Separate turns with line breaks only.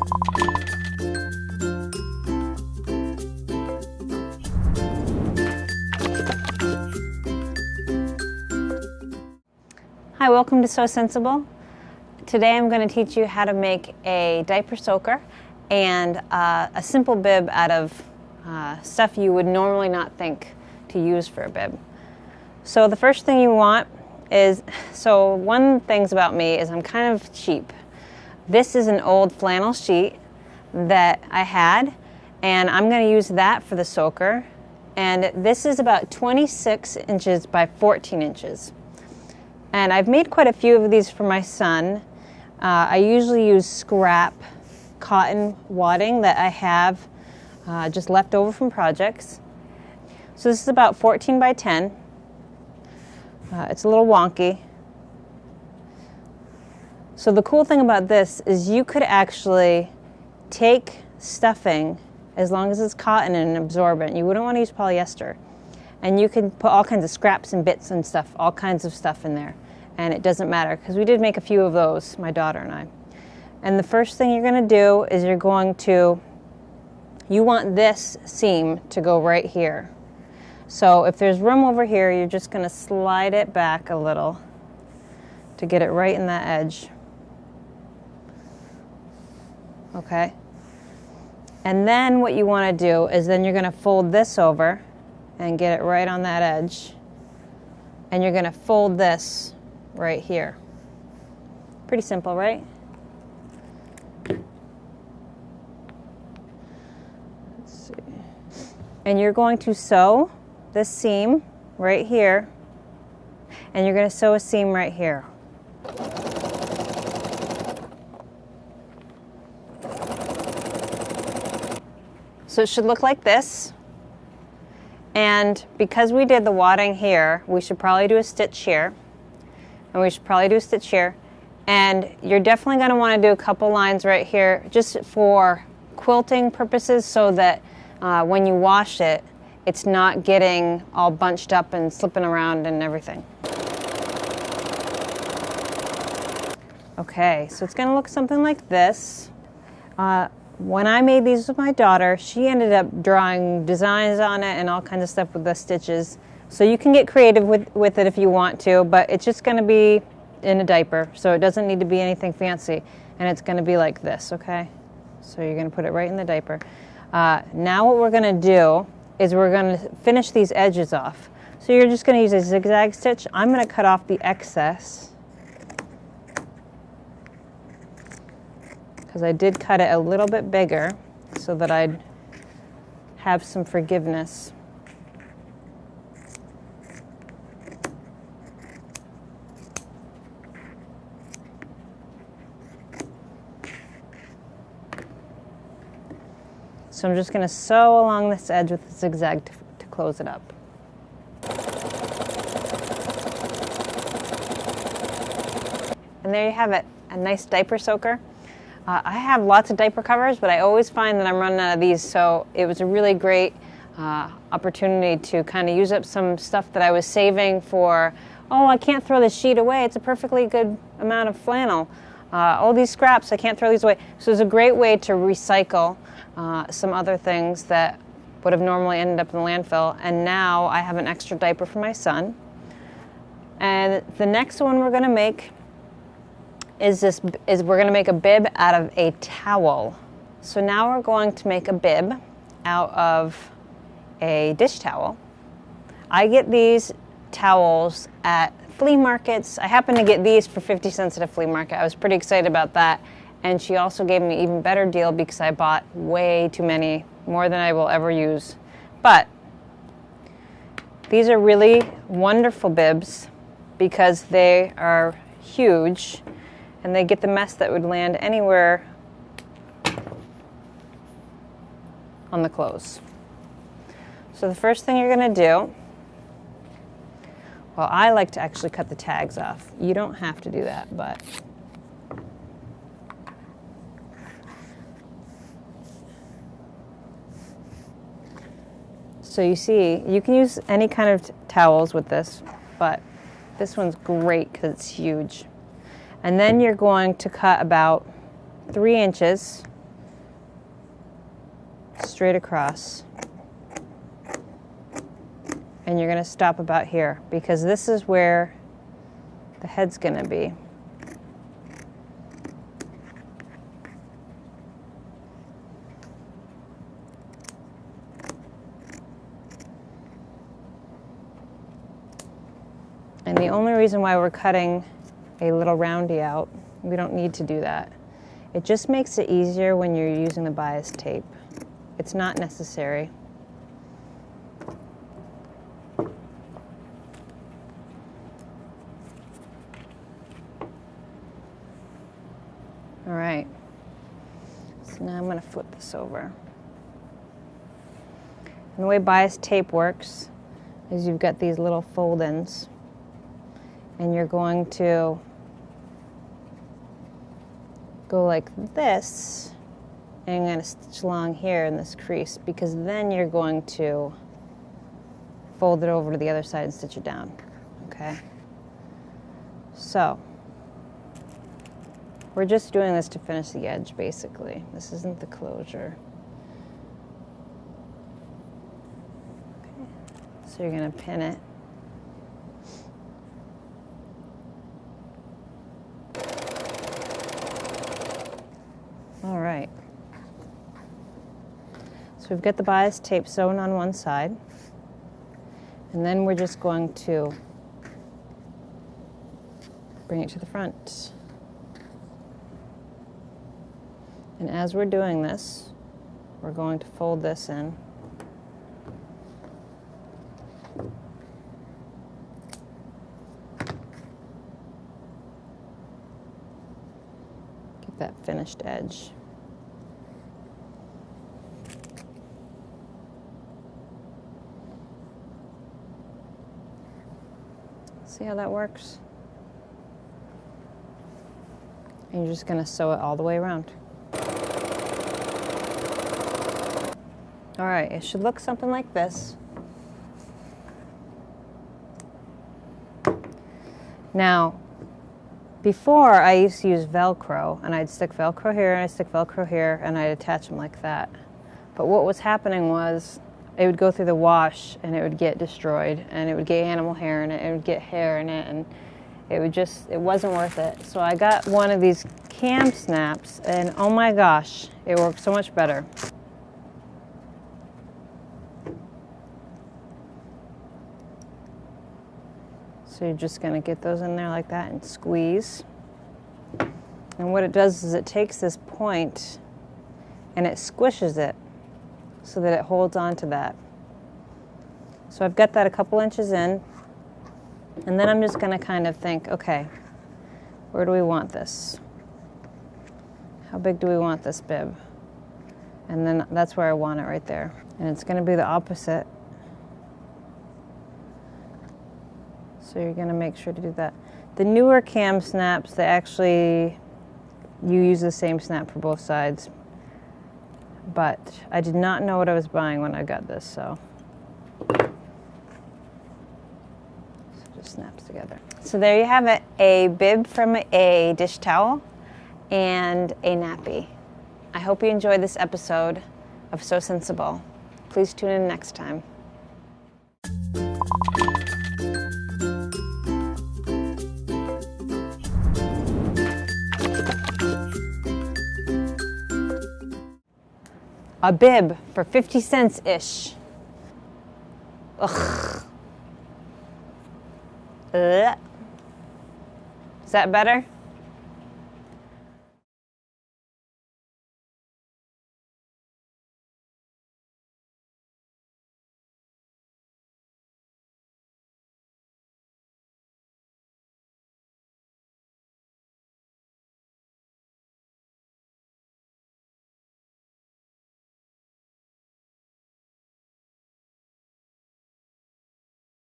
Hi, welcome to Scentsible. Today I'm going to teach you how to make a diaper soaker and a simple bib out of stuff you would normally not think to use for a bib. So the first thing you want is, one thing about me is I'm kind of cheap. This is an old flannel sheet that I had, and I'm going to use that for the soaker. And this is about 26 inches by 14 inches. And I've made quite a few of these for my son. I usually use scrap cotton wadding that I have just left over from projects. So this is about 14 by 10. It's a little wonky. So the cool thing about this is you could actually take stuffing, as long as it's cotton and absorbent. You wouldn't want to use polyester. And you can put all kinds of scraps and bits and stuff, all kinds of stuff in there. And it doesn't matter, because we did make a few of those, my daughter and I. And the first thing you're going to do is you want this seam to go right here. So if there's room over here, you're just going to slide it back a little to get it right in that edge. Okay? And then what you want to do is then you're going to fold this over and get it right on that edge. And you're going to fold this right here. Pretty simple, right? Let's see. And you're going to sew this seam right here, and you're going to sew a seam right here. So it should look like this. And because we did the wadding here, we should probably do a stitch here. And we should probably do a stitch here. And you're definitely going to want to do a couple lines right here just for quilting purposes, so that when you wash it, it's not getting all bunched up and slipping around and everything. Okay, so it's going to look something like this. When I made these with my daughter, she ended up drawing designs on it and all kinds of stuff with the stitches. So you can get creative with it if you want to, but it's just going to be in a diaper, so it doesn't need to be anything fancy. And it's going to be like this, okay? So you're going to put it right in the diaper. Now what we're going to do is we're going to finish these edges off. So you're just going to use a zigzag stitch. I'm going to cut off the excess, because I did cut it a little bit bigger so that I'd have some forgiveness. So I'm just going to sew along this edge with the zigzag to close it up. And there you have it, a nice diaper soaker. I have lots of diaper covers, but I always find that I'm running out of these, so it was a really great opportunity to kind of use up some stuff that I was saving for, oh, I can't throw this sheet away, it's a perfectly good amount of flannel. All these scraps, I can't throw these away. So it's a great way to recycle some other things that would have normally ended up in the landfill. And now I have an extra diaper for my son. And the next one we're going to make is we're going to make a bib out of a towel. So now we're going to make a bib out of a dish towel. I get these towels at flea markets. I happened to get these for 50 cents at a flea market. I was pretty excited about that. And she also gave me an even better deal because I bought way too many, more than I will ever use. But these are really wonderful bibs because they are huge and they get the mess that would land anywhere on the clothes. So the first thing you're going to do, well, I like to actually cut the tags off. You don't have to do that, but so you see, you can use any kind of towels with this, but this one's great because it's huge. And then you're going to cut about 3 inches straight across. And you're going to stop about here because this is where the head's going to be. And the only reason why we're cutting a little roundy out, we don't need to do that. It just makes it easier when you're using the bias tape. It's not necessary. All right, so now I'm going to flip this over. And the way bias tape works is you've got these little fold-ins, and you're going to go like this, and I'm going to stitch along here in this crease, because then you're going to fold it over to the other side and stitch it down, okay? So we're just doing this to finish the edge, basically. This isn't the closure. Okay. So you're going to pin it. All right. So we've got the bias tape sewn on one side, and then we're just going to bring it to the front. And as we're doing this, we're going to fold this in. Get that finished edge. See how that works? And you're just going to sew it all the way around. All right, it should look something like this. Now, before I used to use Velcro, and I'd stick Velcro here, and I'd stick Velcro here, and I'd attach them like that. But what was happening was, it would go through the wash, and it would get destroyed, and it would get animal hair in it, it would get hair in it, and it wasn't worth it. So I got one of these cam snaps, and oh my gosh, it worked so much better. So you're just going to get those in there like that and squeeze. And what it does is it takes this point and it squishes it so that it holds on to that. So I've got that a couple inches in, and then I'm just going to kind of think, okay, where do we want this? How big do we want this bib? And then that's where I want it, right there. And it's going to be the opposite. So you're going to make sure to do that. The newer cam snaps, you use the same snap for both sides. But I did not know what I was buying when I got this, so it just snaps together. So there you have it, a bib from a dish towel and a nappy. I hope you enjoyed this episode of So Sensible. Please tune in next time. A bib for 50 cents-ish. Ugh. Ugh. Is that better?